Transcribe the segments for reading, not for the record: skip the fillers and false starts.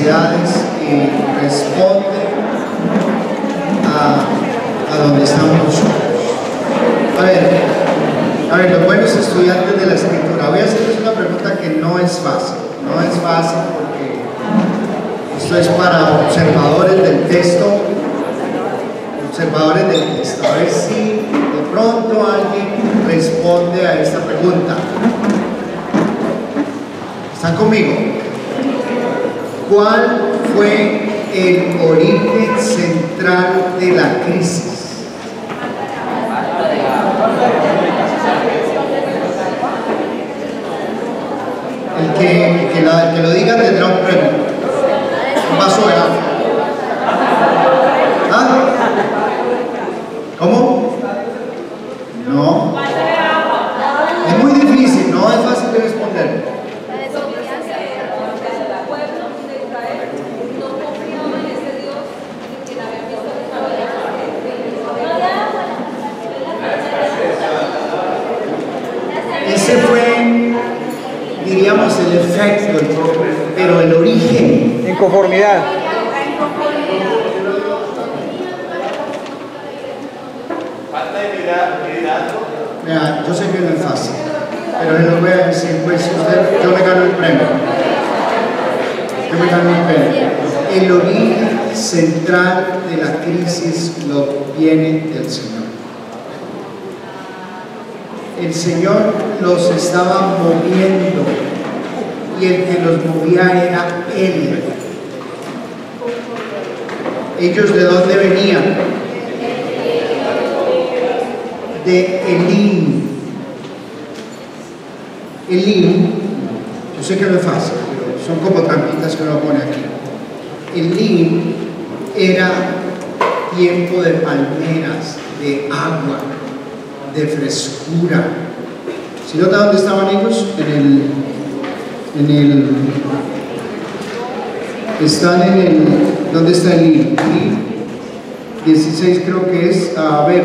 necesidades y responde a donde estamos nosotros. A ver, los buenos estudiantes de la Escritura, voy a hacerles una pregunta que no es fácil. No es fácil porque esto es para observadores del texto. Observadores del texto. A ver si de pronto alguien responde a esta pregunta. ¿Están conmigo? ¿Cuál fue el origen central de la crisis? El que lo diga tendrá un premio, un vaso de agua. ¿Ah? ¿Cómo? No. Es muy difícil, no es fácil de responder. Ese fue, diríamos, el efecto, pero el origen. Inconformidad. Falta de liderazgo. Mira, yo sé que no es fácil, pero les voy a decir, pues yo me gano el premio. Yo me gano el premio. El origen central de la crisis lo viene del Señor. El Señor los estaba moviendo y el que los movía era Él. ¿Ellos de dónde venían? De Elim. Elim, yo sé que no es fácil, pero son como trampitas que uno pone aquí. Elim era tiempo de palmeras, de agua, de frescura. ¿Sí nota dónde estaban ellos? ¿Dónde está Elim? 16 creo que es, a ver,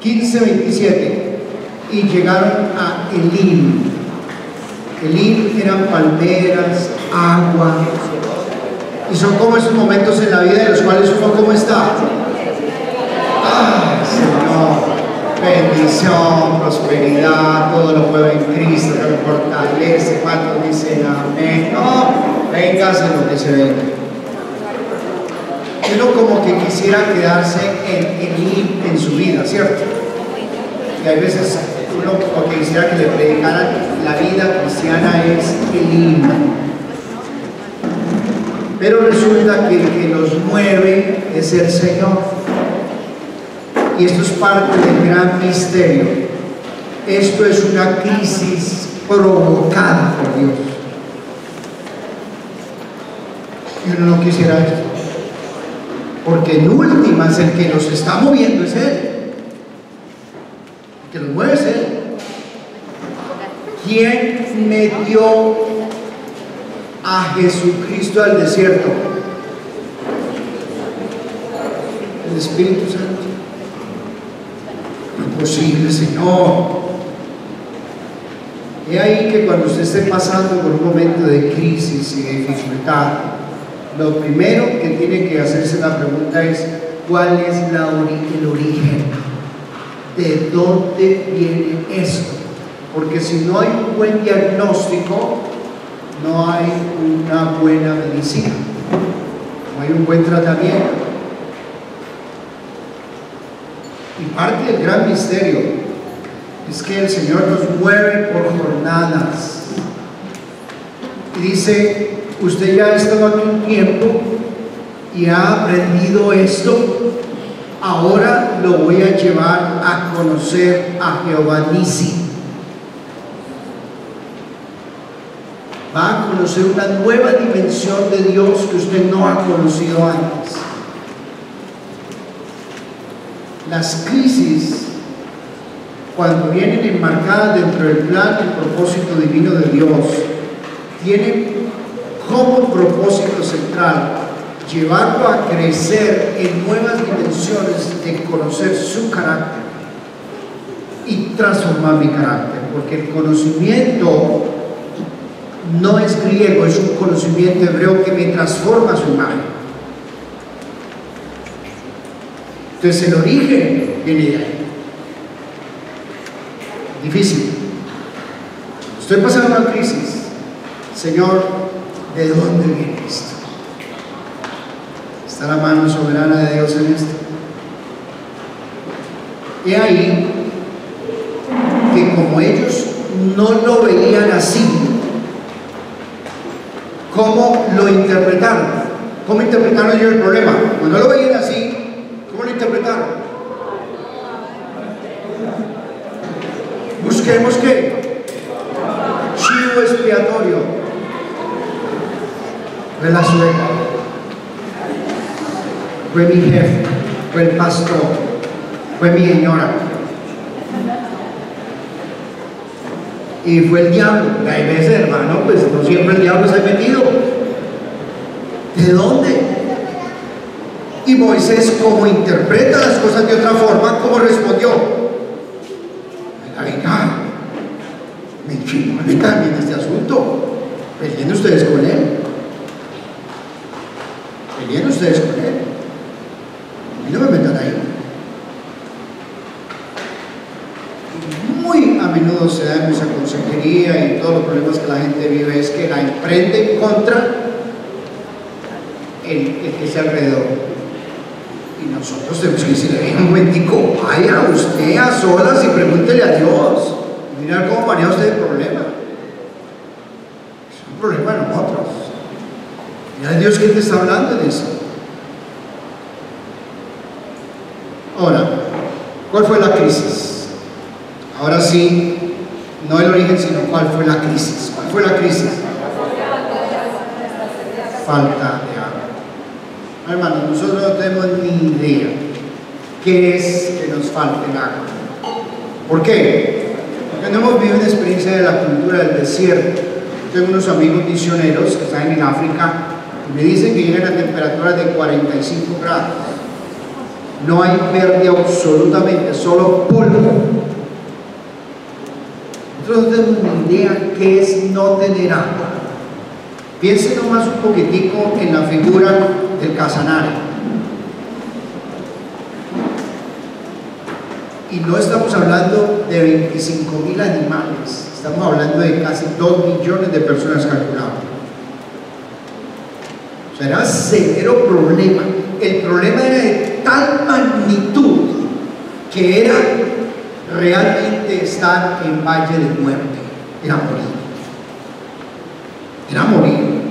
15:27, y llegaron a Elim. Elim eran palmeras, agua, y son como esos momentos en la vida de los cuales uno, ¿cómo está? ¡Ah, Señor! Bendición, prosperidad, todo lo puedo en Cristo que me fortalece. ¿Cuántos dicen amén? No, véngase lo que se venga. Uno como que quisiera quedarse en su vida, ¿cierto? Y hay veces uno como que quisiera que le predicaran la vida cristiana es Elim. Pero resulta que el que nos mueve es el Señor. Y esto es parte del gran misterio. Esto es una crisis provocada por Dios. Y uno no quisiera esto. Porque en últimas el que nos está moviendo es Él. El que nos mueve es Él. ¿Quién metió a Jesucristo al desierto? El Espíritu Santo. No es posible, Señor. He ahí que cuando usted esté pasando por un momento de crisis y de dificultad, lo primero que tiene que hacerse la pregunta es: ¿cuál es el origen? ¿De dónde viene esto? Porque si no hay un buen diagnóstico, no hay una buena medicina, no hay un buen tratamiento. Y parte del gran misterio es que el Señor nos mueve por jornadas y dice: usted ya ha estado aquí un tiempo y ha aprendido esto, ahora lo voy a llevar a conocer a Jehová Nisi. Va a conocer una nueva dimensión de Dios que usted no ha conocido antes. Las crisis, cuando vienen enmarcadas dentro del plan y propósito divino de Dios, tienen como propósito central llevarlo a crecer en nuevas dimensiones de conocer su carácter y transformar mi carácter, porque el conocimiento no es griego, es un conocimiento hebreo que me transforma a su imagen. Entonces el origen viene de ahí. Difícil. Estoy pasando una crisis. Señor, ¿de dónde viene esto? ¿Está la mano soberana de Dios en esto? Y ahí que como ellos no lo veían así, ¿cómo lo interpretaron? ¿Cómo interpretaron ellos el problema? Cuando no lo veían así, ¿cómo lo interpretaron? Busquemos ¿qué? Chivo expiatorio. Fue la suegra, fue mi jefe, fue el pastor, fue mi señora. Y fue el diablo. Y hay veces, hermano, pues no siempre el diablo se ha metido. ¿De dónde? Y Moisés, como interpreta las cosas de otra forma, ¿cómo respondió? Venga, me chingó en este asunto. Peleen ustedes con él. Peleen ustedes con él. Y no me metan ahí. Muy a menudo se da en nuestra consejería y todos los problemas que la gente vive es que la emprenden contra el que está alrededor. Y nosotros tenemos que decirle, un momentico, vaya usted a solas y pregúntele a Dios. Y mirar cómo maneja usted el problema. Es un problema de nosotros. Mira Dios quién te está hablando de eso. Ahora, ¿cuál fue la crisis? Ahora sí, no el origen, sino cuál fue la crisis. ¿Cuál fue la crisis? Falta de agua. Hermanos, nosotros no tenemos ni idea qué es que nos falte el agua. ¿Por qué? Porque no hemos vivido una experiencia de la cultura del desierto. Tengo unos amigos misioneros que están en África y me dicen que llegan a temperaturas de 45 grados. No hay verde absolutamente, solo polvo. Nosotros no tenemos ni idea qué es no tener agua. Piensen nomás un poquitico en la figura del Casanare. Y no estamos hablando de 25.000 animales, estamos hablando de casi 2 millones de personas calculadas. O sea, era severo problema. El problema era de tal magnitud que era realmente estar en valle de muerte, era morir. Era morir.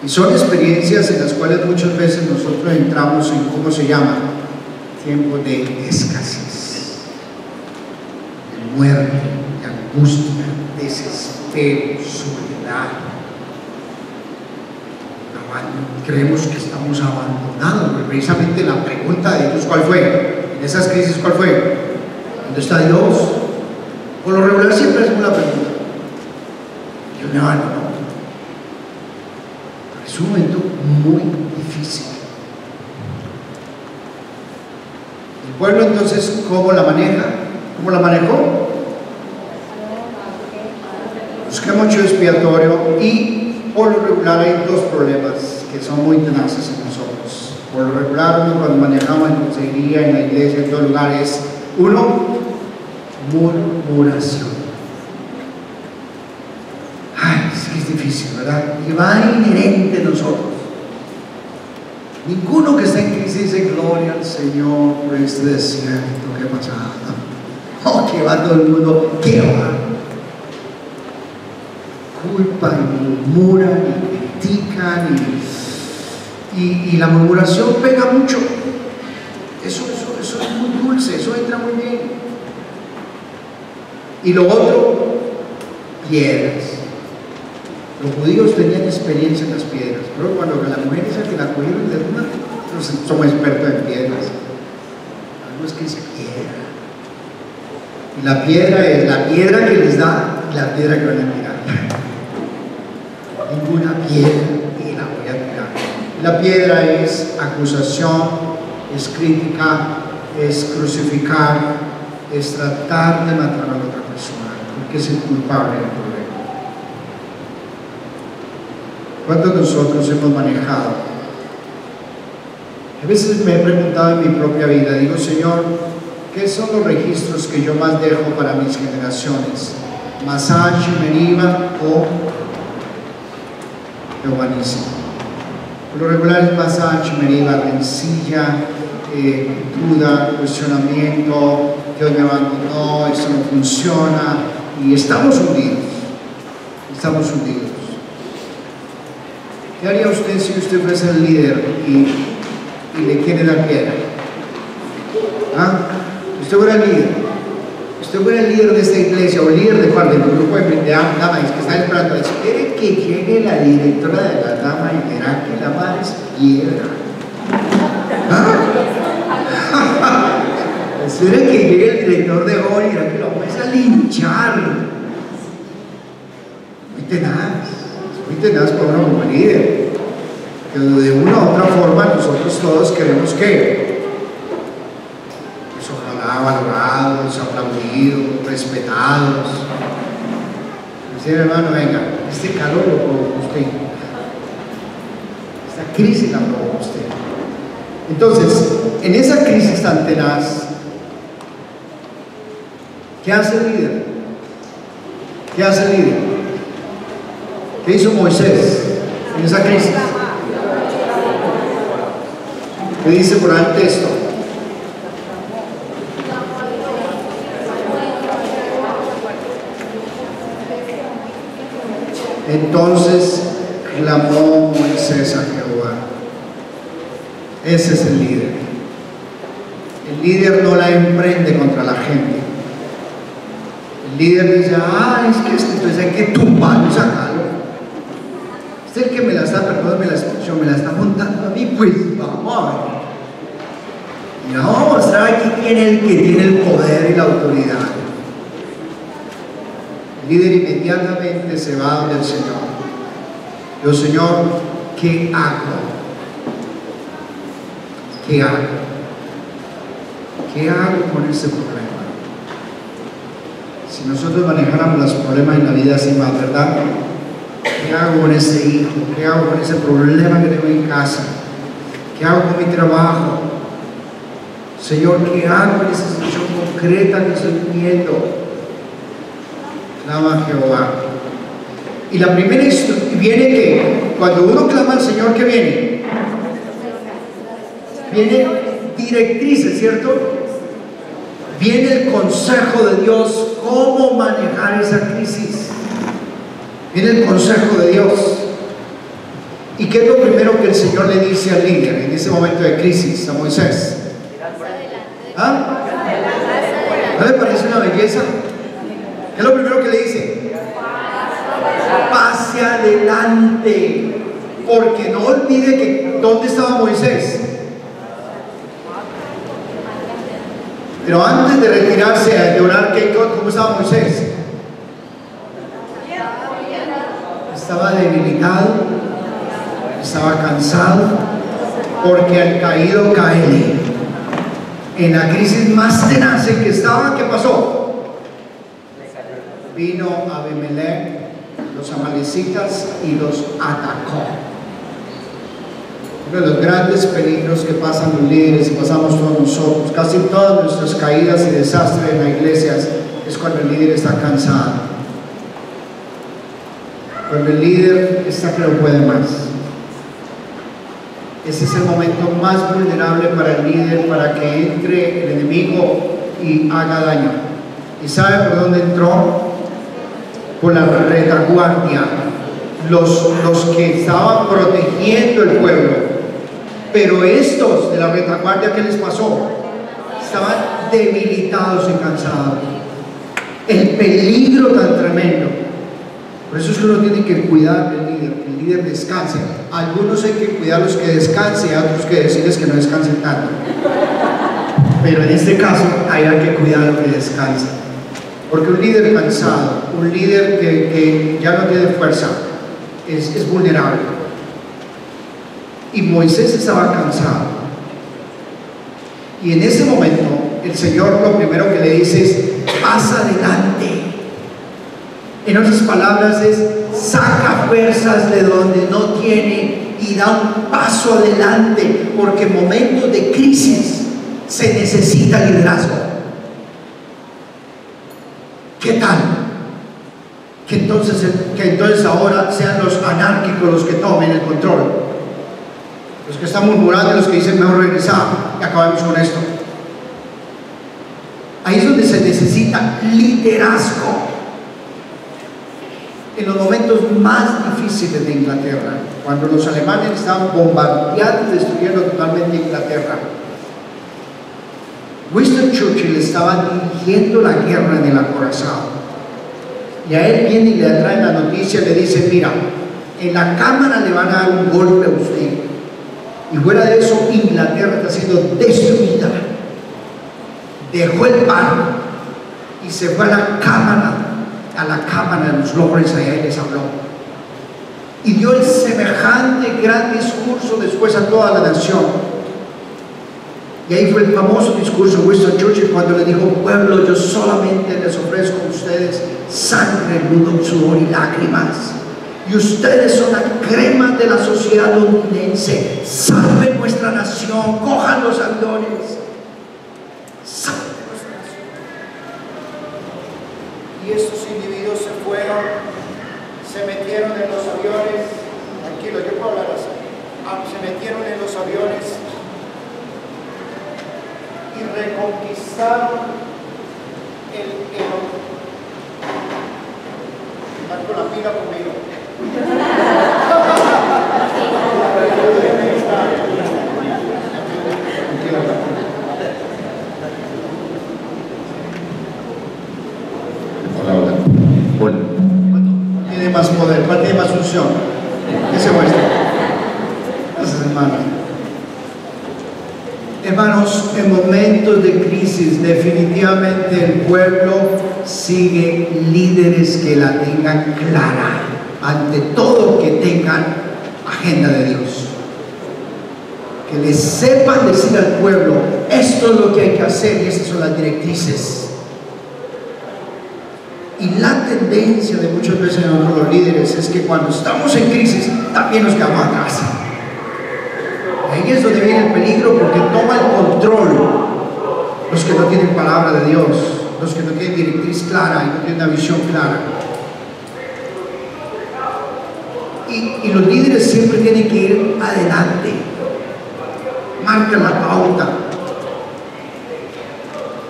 Y son experiencias en las cuales muchas veces nosotros entramos en, ¿cómo se llama? Tiempo de escasez, de muerte, de angustia, desespero, soledad. Creemos que estamos abandonados, pero precisamente la pregunta de Dios, ¿cuál fue? En esas crisis, ¿cuál fue? ¿Dónde está Dios? Por lo regular siempre hacemos la pregunta. Dios me abandonó. Pero es un momento muy difícil. El pueblo entonces, ¿cómo la maneja? ¿Cómo la manejó? Busquemos mucho expiatorio y por lo regular hay dos problemas que son muy tenaces en nosotros. Por lo regular, uno cuando manejamos en consejería, en la iglesia, en todos lugares, uno, murmuración. Ay, es que es difícil, ¿verdad? Y va inherente en nosotros. Ninguno que está en crisis dice gloria al Señor por este desierto que pasa. Oh, que va todo el mundo, ¿qué va? Culpan y murmuran y critican y la murmuración pega mucho. Eso es muy dulce, eso entra muy bien. Y lo otro, piedras. Los judíos tenían experiencia en las piedras, pero cuando la mujer dice que la cogieron de una, nosotros somos expertos en piedras. Algo es que es piedra. Y la piedra es la piedra que les da y la piedra que van a tirar. Ninguna piedra y la voy a tirar. La piedra es acusación, es crítica, es crucificar, es tratar de matar a la otra persona, porque es el culpable del problema. ¿Cuántos de nosotros hemos manejado? A veces me he preguntado en mi propia vida, digo, Señor, ¿qué son los registros que yo más dejo para mis generaciones? ¿Massage, Meriva o Jehová Nissi? Por lo regular es Massage, Meriva, rencilla, duda, cuestionamiento, Dios me abandonó, eso no funciona, y estamos hundidos. Estamos hundidos. ¿Qué haría usted si usted fuese el líder y le quiere dar piedra? ¿Ah? Usted fuera el líder. Usted fuera el líder de esta iglesia o el líder de parte del grupo de damas que está esperando. Espere que llegue la directora de la dama y verá que la madre es piedra. ¿Ah? Espere que llegue el director de hoy y verá que lo vamos a linchar. Muy tenaz para uno como líder. Que de una u otra forma nosotros todos queremos que ojalá valorados, aplaudidos, respetados. Decir, hermano, venga, este calor lo provocó usted, esta crisis la provocó usted. Entonces, en esa crisis tan tenaz, ¿qué hace el líder? ¿Qué hace el líder? ¿Qué hizo Moisés en esa crisis? ¿Qué dice por ahí el texto? Entonces clamó Moisés a Jehová. Ese es el líder. El líder no la emprende contra la gente. El líder dice, es que entonces hay que tumbarlo, sacarlo. Este es el que me la está, perdóname la expresión, me la está montando a mí, pues vamos a ver. Y vamos a mostrar aquí quién es el que tiene el poder y la autoridad. El líder inmediatamente se va donde el Señor. Yo, Señor, ¿qué hago? ¿Qué hago? ¿Qué hago con ese problema? Si nosotros manejáramos los problemas en la vida así más, ¿verdad? ¿Qué hago con ese hijo? ¿Qué hago con ese problema que tengo en casa? ¿Qué hago con mi trabajo? Señor, ¿qué hago en esa situación concreta que estoy viviendo? Clama a Jehová. Y la primera viene que cuando uno clama al Señor, ¿qué viene? Viene directrices, ¿cierto? Viene el consejo de Dios, cómo manejar esa crisis. Viene el consejo de Dios. ¿Y qué es lo primero que el Señor le dice al líder en ese momento de crisis, a Moisés? ¿Ah? ¿No le parece una belleza? ¿Qué es lo primero que le dice? Pase adelante, porque no olvide que ¿dónde estaba Moisés? Pero antes de retirarse de orar, ¿cómo estaba Moisés? Estaba debilitado, estaba cansado, porque al caído cae. En la crisis más tenaz en que estaba, ¿qué pasó? Vino Abimelech, los amalecitas, y los atacó. Uno de los grandes peligros que pasan los líderes y pasamos todos nosotros, casi todas nuestras caídas y desastres en las iglesias, es cuando el líder está cansado, cuando el líder está que no puede más. Ese es el momento más vulnerable para el líder, para que entre el enemigo y haga daño. ¿Y sabe por dónde entró? Por la retaguardia, los que estaban protegiendo el pueblo. Pero estos de la retaguardia, ¿qué les pasó? Estaban debilitados y cansados. El peligro tan tremendo. Por eso es que uno tiene que cuidar del líder, que el líder descanse. Algunos hay que cuidar los que descansen y a otros que decirles que no descansen tanto. Pero en este caso hay que cuidar a los que descansan. Porque un líder cansado, un líder que ya no tiene fuerza, es vulnerable. Y Moisés estaba cansado. Y en ese momento, el Señor lo primero que le dice es: pasa adelante. En otras palabras, es saca fuerzas de donde no tiene y da un paso adelante, porque en momentos de crisis se necesita liderazgo. ¿Qué tal? Que entonces ahora sean los anárquicos los que tomen el control, los que están murmurando y los que dicen mejor regresar y acabemos con esto. Ahí es donde se necesita liderazgo. En los momentos más difíciles de Inglaterra, cuando los alemanes estaban bombardeando y destruyendo totalmente Inglaterra, Winston Churchill estaba dirigiendo la guerra en el acorazado, y a él viene y le trae la noticia y le dice: mira, en la cámara le van a dar un golpe a usted, y fuera de eso Inglaterra está siendo destruida. Dejó el pan y se fue a la cámara de los lores allá y les habló, y dio el semejante gran discurso después a toda la nación. Y ahí fue el famoso discurso de Winston Churchill cuando le dijo: pueblo, yo solamente les ofrezco a ustedes sangre, sudor y lágrimas, y ustedes son la crema de la sociedad londinense. Salven nuestra nación, cojan los aviones, salven nuestra nación. Y estos individuos se fueron, se metieron en los aviones. Tranquilo, yo puedo hablar así. Se metieron en los aviones y reconquistaron ¿Están con la pila conmigo? Hola. ¿Cuál tiene más poder? ¿Cuál tiene más función? Ese muestra. Gracias, hermano. Hermanos, en momentos de crisis, definitivamente el pueblo sigue líderes que la tengan clara, ante todo que tengan agenda de Dios, que les sepan decir al pueblo: esto es lo que hay que hacer y estas son las directrices. Y la tendencia de muchas veces en nosotros los líderes es que cuando estamos en crisis también nos quedamos atrás. Ahí es donde viene el peligro, porque toma el control los que no tienen palabra de Dios, los que no tienen directriz clara y no tienen una visión clara. Y los líderes siempre tienen que ir adelante, marcan la pauta.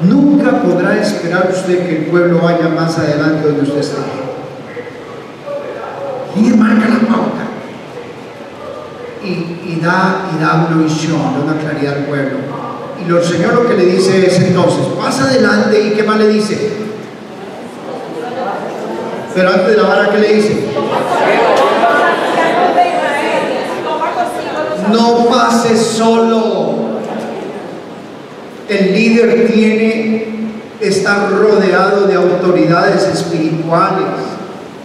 Nunca podrá esperar usted que el pueblo vaya más adelante donde usted está. El líder marca la pauta. Y da una visión, da una claridad al pueblo. Y el Señor lo que le dice es: entonces, pasa adelante. ¿Y qué más le dice? Pero antes de la vara, ¿qué le dice? No pase solo. El líder tiene que estar rodeado de autoridades espirituales,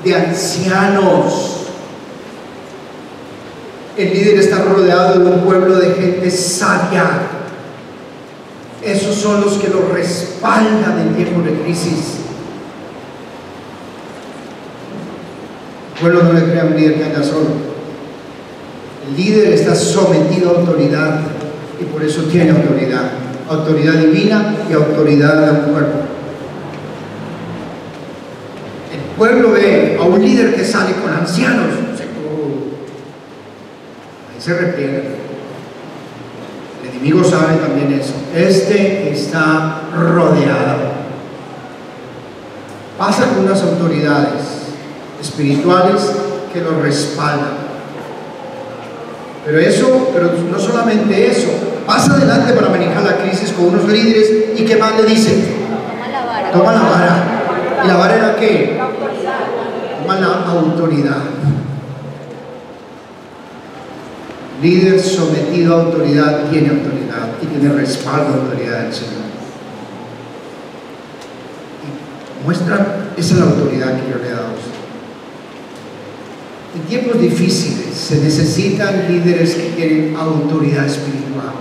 de ancianos. El líder está rodeado de un pueblo de gente sabia. Esos son los que lo respaldan en tiempos de crisis. El pueblo no le crea a un líder que anda solo. El líder está sometido a autoridad y por eso tiene autoridad. Autoridad divina y autoridad de un cuerpo. El pueblo ve a un líder que sale con ancianos. Se repliega. El enemigo sabe también eso. Este está rodeado. Pasa con unas autoridades espirituales que lo respaldan. Pero no solamente eso. Pasa adelante para manejar la crisis con unos líderes. ¿Y qué más le dicen? Toma la vara. ¿Y la vara era qué? La autoridad. Toma la autoridad. Líder sometido a autoridad tiene autoridad y tiene respaldo de autoridad del Señor. Y muestra, esa es la autoridad que yo le he dado a usted. En tiempos difíciles se necesitan líderes que tienen autoridad espiritual.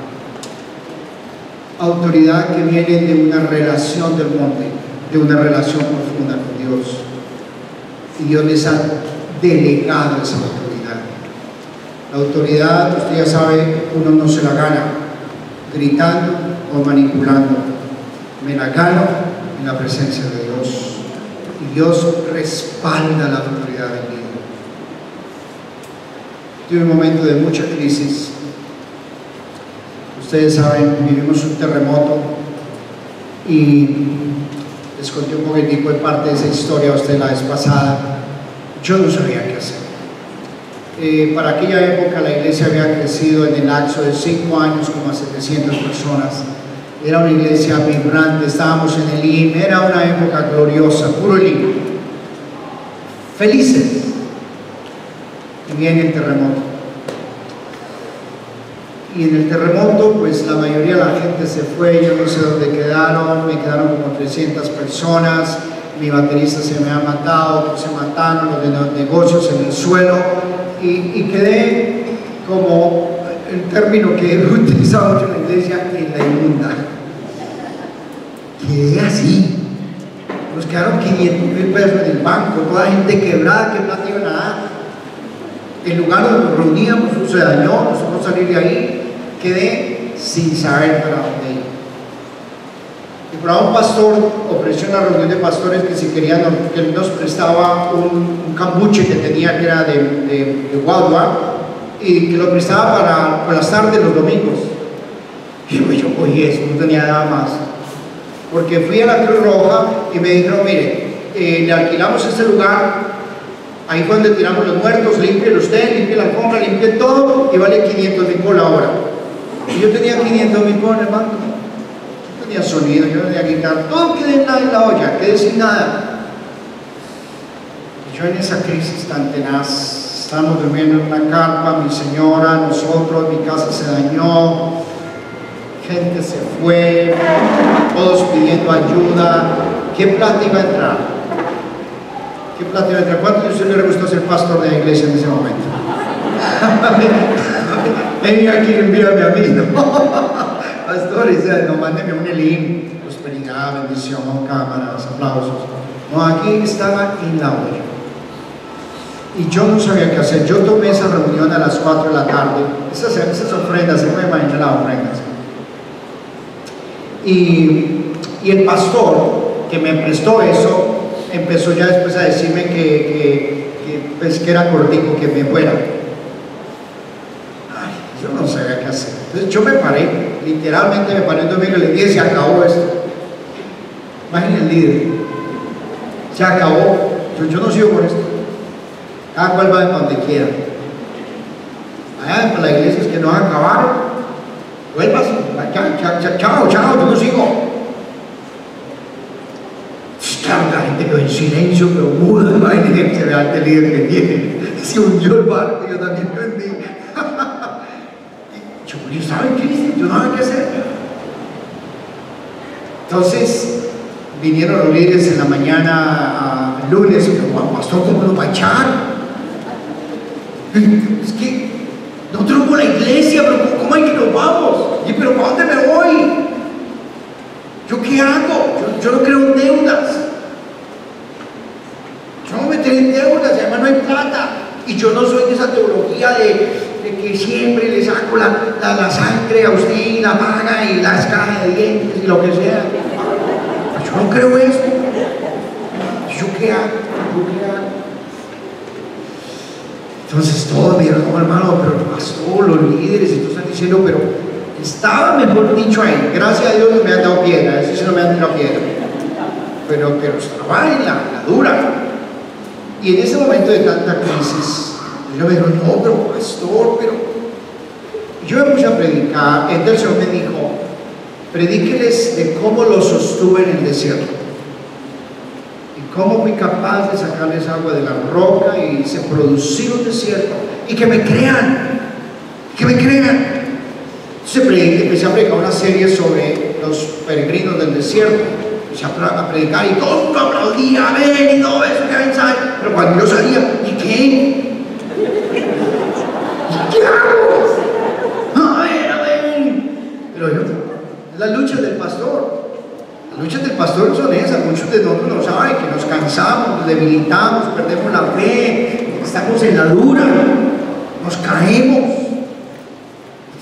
Autoridad que viene de una relación del monte, de una relación profunda con Dios. y Dios les ha delegado esa autoridad. La autoridad, usted ya sabe, uno no se la gana gritando o manipulando. Me la gano en la presencia de Dios, y Dios respalda la autoridad del líder. Tuve un momento de mucha crisis. Ustedes saben, vivimos un terremoto y les conté un poquitico de parte de esa historia a usted la vez pasada. Yo no sabía qué hacer. Para aquella época la iglesia había crecido en el lapso de 5 años como a 700 personas. Era una iglesia vibrante, estábamos en el IM, era una época gloriosa, puro IM. Felices. Y viene el terremoto. Y en el terremoto, pues la mayoría de la gente se fue, yo no sé dónde quedaron, me quedaron como 300 personas, mi baterista se me ha matado, se mataron los de los negocios en el suelo, y quedé como el término que he utilizado mucho en la iglesia, en la inmunda. Quedé así. Nos quedaron 500.000 pesos en el banco, toda gente quebrada, que plata iban a dar. El lugar donde nos reuníamos se dañó, nos tocó salir de ahí. Quedé sin saber para dónde ir. Y por ahí un pastor ofreció una reunión de pastores que si querían, que él nos prestaba un cambuche que tenía, que era de guadua, y que lo prestaba para por las tardes los domingos. Y pues yo cogí eso, no tenía nada más. Porque fui a la Cruz Roja y me dijeron, mire, le alquilamos este lugar, ahí fue donde tiramos los muertos, limpie usted, limpie la alfombra, limpie todo, y vale 500.000 por la hora. Y yo tenía 500.000 por en el banco, no tenía sonido, yo no tenía guitarra, todo quedé en la olla, quedé sin nada. Y yo en esa crisis tan tenaz, estábamos durmiendo en una carpa, mi señora, nosotros, mi casa se dañó, gente se fue, todos pidiendo ayuda. ¿Qué plata iba a entrar? ¿Qué plata iba a entrar? ¿Cuántos de ustedes les gustó ser pastor de la iglesia en ese momento? Venga aquí, envíame a mí, ¿no? Pastores, no, mándenme un elim, prosperidad, bendición, cámaras, aplausos. No, aquí estaba en la olla. Y yo no sabía qué hacer. Yo tomé esa reunión a las 4 de la tarde. Esas ofrendas, se puede imaginar las ofrendas. Y el pastor que me prestó eso empezó ya después a decirme pues, que era cortico, que me fuera. Ay, yo no sabía qué hacer. Entonces yo me paré, literalmente me paré un domingo y le dije, se acabó esto. Imagínense el líder, se acabó, yo no sigo por esto. Cada cual va de donde quiera. Allá para la iglesia es que no van a acabar. Vuelvas, chao, yo no sigo. Claro, la gente quedó en silencio, pero muda, imagínense, se ve al líder que tiene. Se hundió el barco, yo también me hundí. Yo estaba en crisis, yo no sabía qué hacer. Entonces, vinieron los líderes en la mañana, lunes, y dijeron, Juan Pastor, ¿cómo lo va a echar? Es que nosotros somos la iglesia, pero ¿cómo hay que nos vamos? Y pero ¿para dónde me voy? ¿Yo qué hago? Yo no creo en deudas. Yo no me meteré en deudas, y además no hay plata. Y yo no soy de esa teología de que siempre le saco la sangre a usted y la paga y las cajas de dientes y lo que sea. Yo no creo eso. ¿Yo qué hago? Entonces todos me dijeron, no, hermano, pero el pastor, los líderes, y todos están diciendo, pero estaba mejor dicho ahí. Gracias a Dios no me han dado piedra, eso sí no me han tirado piedra. Pero estaba en la dura. Y en ese momento de tanta crisis, yo me dijo, no, pero pastor, pero... Yo me puse a predicar, entonces el Señor me dijo, predíqueles de cómo los sostuve en el desierto. Y cómo fui capaz de sacarles agua de la roca y se produció un desierto. Y que me crean, Entonces empecé a predicar una serie sobre los peregrinos del desierto. Empecé a predicar y todo el mundo aplaudía, amén, y todo eso, que mensaje. Pero cuando yo salía, ¿y qué? ¿Qué hago? Amén. Pero yo, las luchas del pastor. Las luchas del pastor son esas. Muchos de nosotros no saben que nos caen cansamos, nos debilitamos, perdemos la fe, estamos en la dura, nos caemos.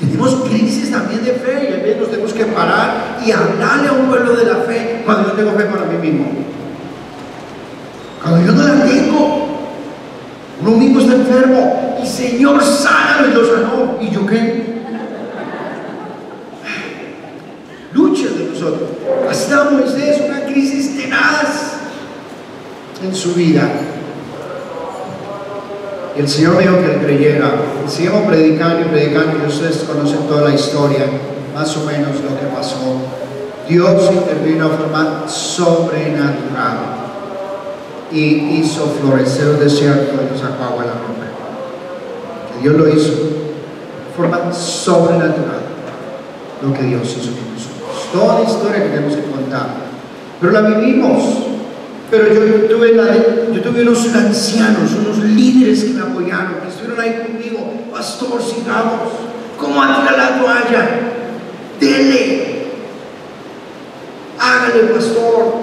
Tenemos crisis también de fe y a veces nos tenemos que parar y hablarle a un pueblo de la fe cuando yo tengo fe para mí mismo. Cuando yo no la tengo, uno mismo está enfermo y Señor, sánalo, y lo sanó. ¿Y yo qué? Lucha de nosotros. Hasta Moisés, una crisis tenaz en su vida. Y el Señor me dijo que le creyera. Y seguimos predicando y predicando, y ustedes conocen toda la historia, más o menos lo que pasó. Dios intervino de forma sobrenatural y hizo florecer el desierto y lo sacó agua de la roca. Que Dios lo hizo de forma sobrenatural, lo que Dios hizo con nosotros. Toda la historia que tenemos que contar, pero la vivimos. Pero yo tuve unos ancianos, unos líderes que me apoyaron, que estuvieron ahí conmigo. Pastor, sigamos. ¿Cómo a tirar la toalla? Dele, hágale, pastor.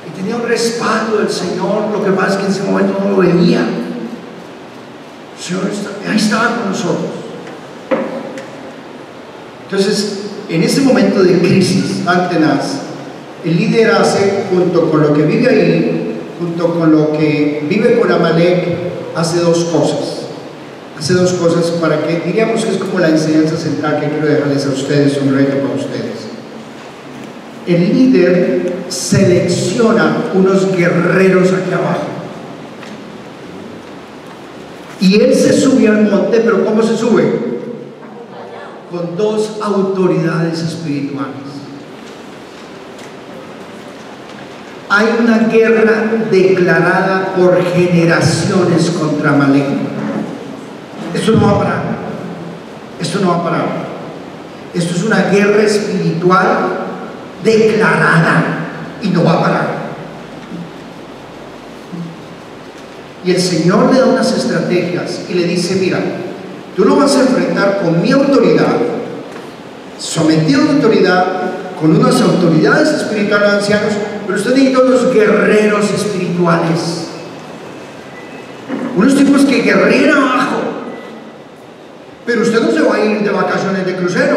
Y tenía un respaldo del Señor. Lo que pasa es que en ese momento no lo veía. El Señor ahí estaba con nosotros. Entonces, en ese momento de crisis tan tenaz, el líder hace, junto con lo que vive ahí, junto con lo que vive con Amalek, hace dos cosas. Hace dos cosas para que, diríamos que es como la enseñanza central que quiero dejarles a ustedes, un reto para ustedes. El líder selecciona unos guerreros aquí abajo. Y él se sube al monte, pero ¿cómo se sube? Con dos autoridades espirituales. Hay una guerra declarada por generaciones contra Amalek. Esto no va a parar. Esto no va a parar. Esto es una guerra espiritual declarada y no va a parar. Y el Señor le da unas estrategias y le dice: mira, tú lo vas a enfrentar con mi autoridad, sometido a la autoridad, con unas autoridades espirituales ancianos, pero usted necesita unos guerreros espirituales, unos tipos que guerrean abajo. Pero usted no se va a ir de vacaciones de crucero,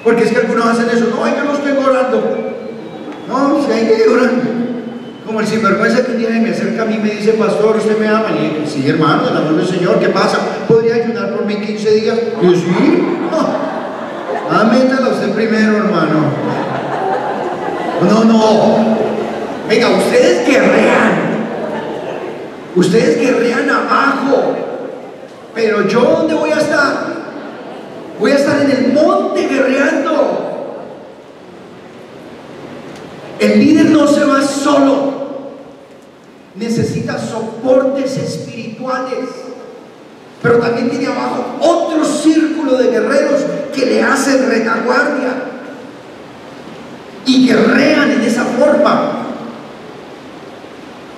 porque es que algunos hacen eso. No, yo no estoy orando. No, si hay que ir orando. Como el sinvergüenza que un día me acerca a mí y me dice: pastor, ¿usted me ama? Y yo: sí, hermano, en el amor del Señor. ¿Qué pasa? ¿Podría ayudar por mí 15 días? Y yo: sí. No, métala usted primero, hermano. No. Venga, ustedes guerrean. Ustedes guerrean abajo. Pero yo, ¿dónde voy a estar? Voy a estar en el monte guerreando. El líder no se va solo. Necesita soportes espirituales. Pero también tiene abajo otro círculo de guerreros que le hacen retaguardia y guerrean en esa forma.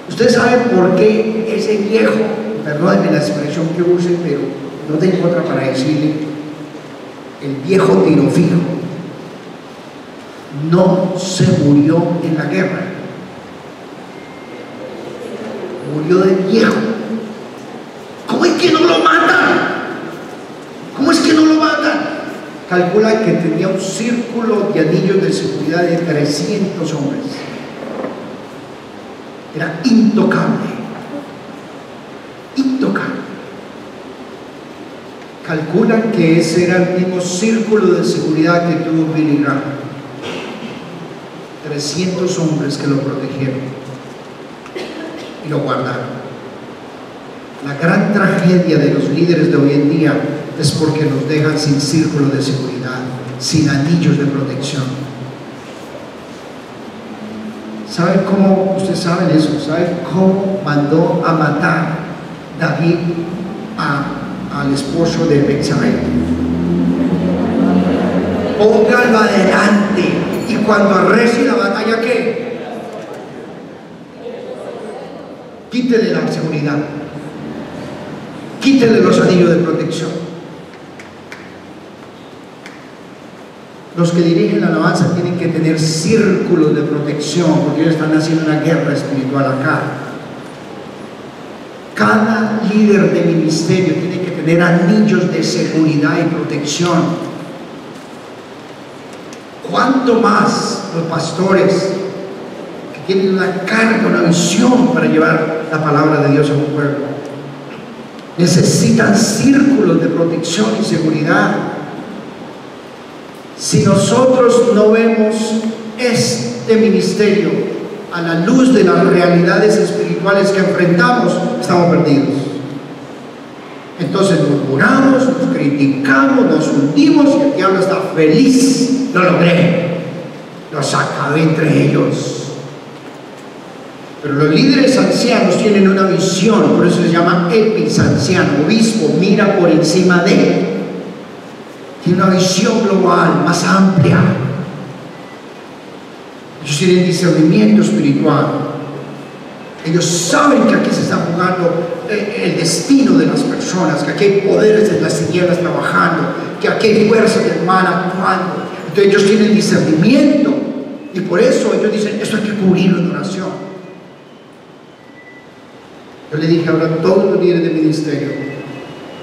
Ustedes saben por qué ese viejo, perdónenme la expresión que use, pero no tengo otra para decirle, el viejo tiro fijo no se murió en la guerra, murió de viejo. ¿Cómo es que no lo matan? ¿Cómo es que no lo matan? Calcula que tenía un círculo de anillos de seguridad de 300 hombres. Era intocable. Intocable. Calculan que ese era el mismo círculo de seguridad que tuvo Billy Graham. 300 hombres que lo protegieron y lo guardaron. La gran tragedia de los líderes de hoy en día es porque nos dejan sin círculo de seguridad, sin anillos de protección. ¿Saben cómo? Ustedes saben eso. ¿Saben cómo mandó a matar David al esposo de Betsabé? Póngalo adelante, y cuando arrecie la batalla, ¿qué? Quítele la seguridad, quítele los anillos de protección. Los que dirigen la alabanza tienen que tener círculos de protección, porque ellos están haciendo una guerra espiritual acá. Cada líder de ministerio tiene que tener anillos de seguridad y protección. ¿Cuánto más los pastores que tienen una carga, una visión para llevar la palabra de Dios a un pueblo? Necesitan círculos de protección y seguridad. Si nosotros no vemos este ministerio a la luz de las realidades espirituales que enfrentamos, estamos perdidos. Entonces murmuramos, nos criticamos, nos hundimos y el diablo está feliz. Lo logré, los acabé entre ellos. Pero los líderes ancianos tienen una visión, por eso se llama epis anciano, obispo, mira por encima de él. Tiene una visión global, más amplia. Ellos tienen discernimiento espiritual. Ellos saben que aquí se está jugando el destino de las personas, que aquí hay poderes de las tinieblas trabajando, que aquí hay fuerzas del mal actuando. Entonces ellos tienen discernimiento y por eso ellos dicen, esto hay que cubrirlo en oración. Yo le dije ahora a todos los líderes de ministerio,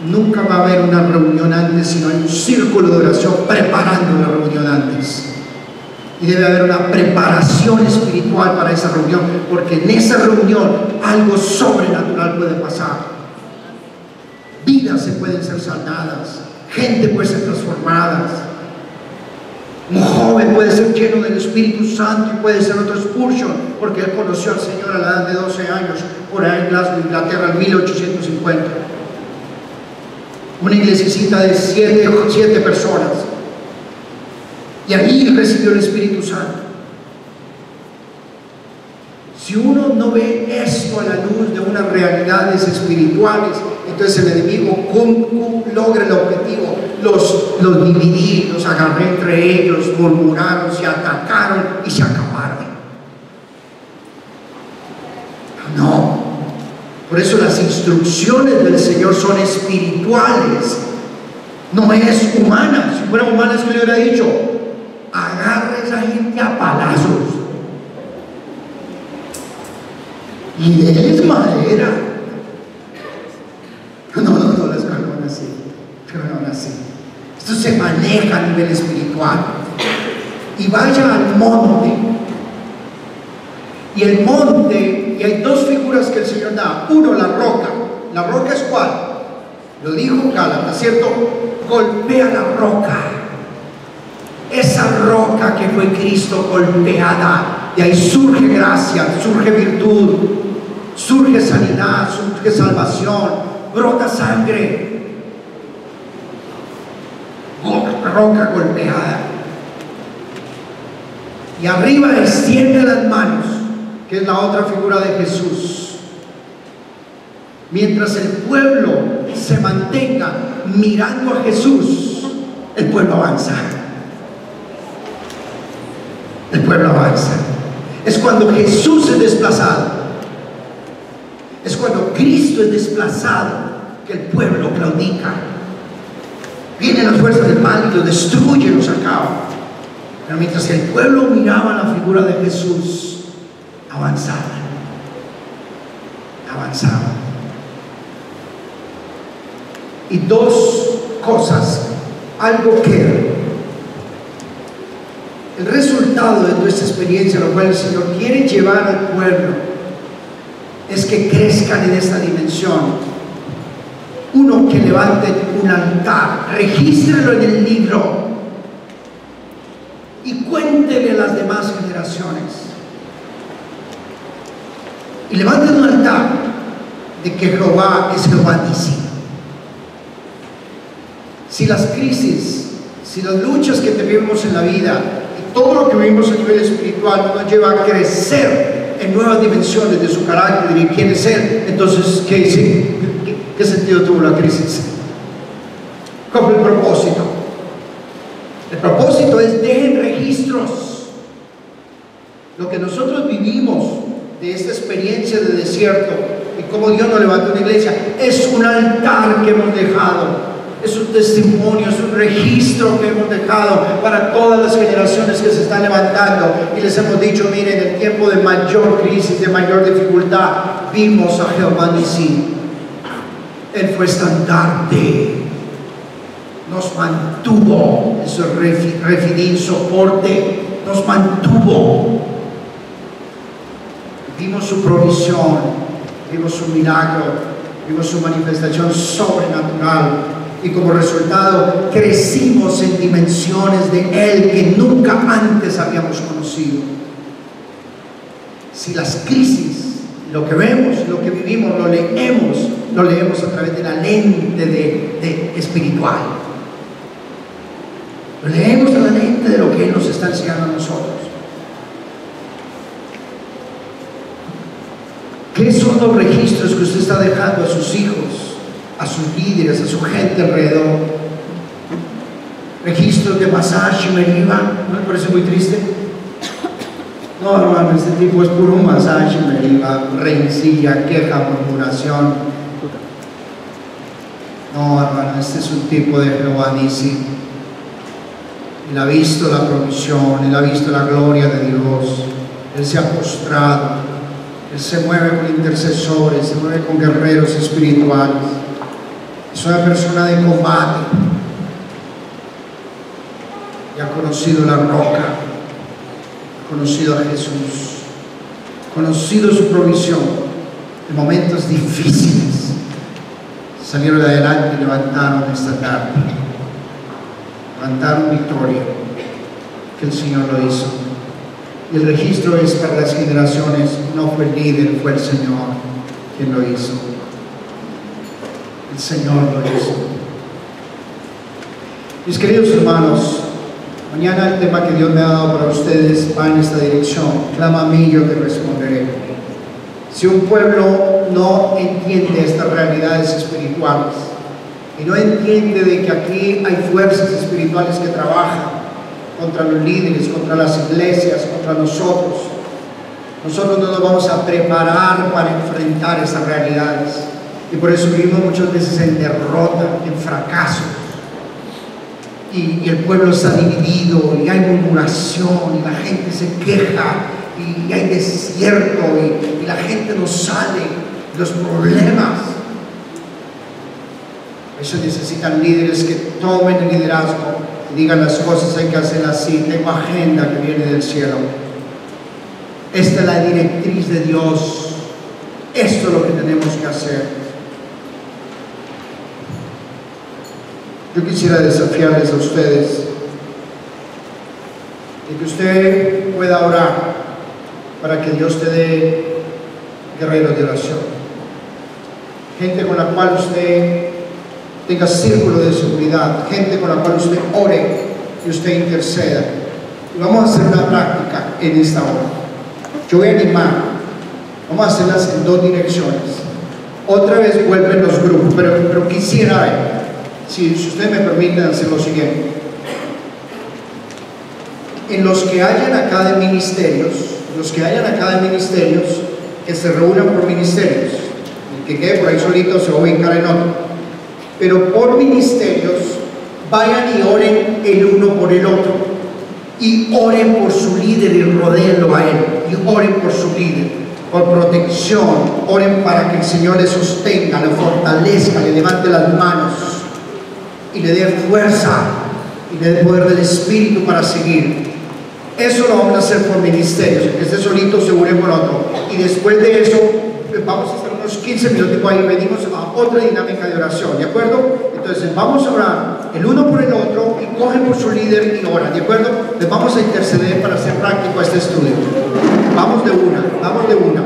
nunca va a haber una reunión antes, sino hay un círculo de oración preparando una reunión antes. Y debe haber una preparación espiritual para esa reunión, porque en esa reunión algo sobrenatural puede pasar. Vidas se pueden ser sanadas, gente puede ser transformada. Un joven puede ser lleno del Espíritu Santo y puede ser otro expulsion, porque él conoció al Señor a la edad de 12 años, por ahí en Glasgow, Inglaterra, en 1850. Una iglesicita de 7 personas. Y ahí recibió el Espíritu Santo. Si uno no ve esto a la luz de unas realidades espirituales, entonces el enemigo logra el objetivo. Los dividí, los agarré entre ellos, murmuraron, se atacaron y se acabaron. No. Por eso las instrucciones del Señor son espirituales, no es humana. Si fuera humana, yo le hubiera dicho, agarra a esa gente a palazos y es madera. No, las cosas no van así. Esto se maneja a nivel espiritual. Y vaya al monte. Y el monte, y hay dos figuras que el Señor da. Uno, la roca. ¿La roca es cuál? Lo dijo Gálatas, ¿cierto? Golpea la roca. Esa roca que fue Cristo golpeada. Y ahí surge gracia, surge virtud, surge sanidad, surge salvación, brota sangre. Roca golpeada. Y arriba extiende las manos, que es la otra figura de Jesús. Mientras el pueblo se mantenga mirando a Jesús, el pueblo avanza. El pueblo avanza. Es cuando Jesús es desplazado, es cuando Cristo es desplazado, que el pueblo claudica. Vienen las fuerzas del mal y lo destruyen, los acaba. Pero mientras el pueblo miraba la figura de Jesús, avanzaban. Y dos cosas, algo que el resultado de nuestra experiencia, lo cual el Señor quiere llevar al pueblo, es que crezcan en esta dimensión. Uno, que levante un altar, regístrelo en el libro y cuéntele a las demás generaciones. Y levanten un altar de que Jehová es Jehovadísimo. Si las crisis, si las luchas que tenemos en la vida y todo lo que vivimos a nivel espiritual no nos lleva a crecer en nuevas dimensiones de su carácter y quién es Él, entonces ¿qué sentido tuvo la crisis? ¿Cuál fue el propósito? El propósito es dejen registros. Lo que nosotros vivimos de esta experiencia de desierto y cómo Dios nos levantó una iglesia es un altar que hemos dejado Es un testimonio, es un registro que hemos dejado para todas las generaciones que se están levantando. Y les hemos dicho, miren, en el tiempo de mayor crisis, de mayor dificultad, vimos a Jehová Nisí. Él fue estandarte, nos mantuvo, eso es refinín, soporte, nos mantuvo. Vimos su provisión, vimos su milagro, vimos su manifestación sobrenatural. Y como resultado crecimos en dimensiones de Él que nunca antes habíamos conocido. Si las crisis, lo que vemos, lo que vivimos, lo leemos a través de la lente de espiritual. Lo leemos a la lente de lo que Él nos está enseñando a nosotros. ¿Qué son los registros que usted está dejando a sus hijos, a sus líderes, a su gente alrededor? Registros de Masashi Meriva. ¿No le parece muy triste? No, hermano, este tipo es puro Masashi Meriva, rencilla, queja, murmuración. No, hermano, este es un tipo de Jehová Nisí. Él ha visto la provisión, Él ha visto la gloria de Dios. Él se ha postrado, Él se mueve con intercesores, se mueve con guerreros espirituales. Es una persona de combate y ha conocido la roca, ha conocido a Jesús, ha conocido su provisión en momentos difíciles. Salieron adelante y levantaron esta tarde, levantaron victoria, que el Señor lo hizo. Y el registro es para las generaciones, no fue el líder, fue el Señor quien lo hizo. El Señor lo hizo. Mis queridos hermanos, mañana el tema que Dios me ha dado para ustedes va en esta dirección. Clama a mí, yo te responderé. Si un pueblo no entiende estas realidades espirituales y no entiende de que aquí hay fuerzas espirituales que trabajan contra los líderes, contra las iglesias, contra nosotros no nos vamos a preparar para enfrentar esas realidades. Y por eso vivimos muchas veces en derrota, en fracaso. Y el pueblo está dividido, y hay murmuración, y la gente se queja, y hay desierto, y la gente no sale, los problemas. Eso necesitan líderes que tomen el liderazgo, y digan las cosas hay que hacerlas así. Tengo agenda que viene del cielo. Esta es la directriz de Dios. Esto es lo que tenemos que hacer. Yo quisiera desafiarles a ustedes de que usted pueda orar para que Dios te dé guerreros de oración, gente con la cual usted tenga círculo de seguridad, gente con la cual usted ore y usted interceda. Y vamos a hacer una práctica en esta hora. Yo voy a animar, vamos a hacerlas en dos direcciones. Otra vez vuelven los grupos, pero quisiera ver. Si ustedes me permiten hacer lo siguiente: en los que hayan acá de ministerios, que se reúnan por ministerios, el que quede por ahí solito se va a ubicar en otro, pero por ministerios vayan y oren el uno por el otro, y oren por su líder y rodéenlo a él, y oren por su líder, por protección, oren para que el Señor le sostenga, le fortalezca, le levante las manos y le dé fuerza y le dé poder del Espíritu para seguir. Eso lo vamos a hacer por ministerios, que esté solito se une con otro, y después de eso vamos a estar unos 15 minutos ahí, venimos a otra dinámica de oración, ¿de acuerdo? Entonces vamos a orar el uno por el otro y cogen por su líder y oran, ¿de acuerdo? Les vamos a interceder para hacer práctico este estudio. Vamos de una, vamos de una.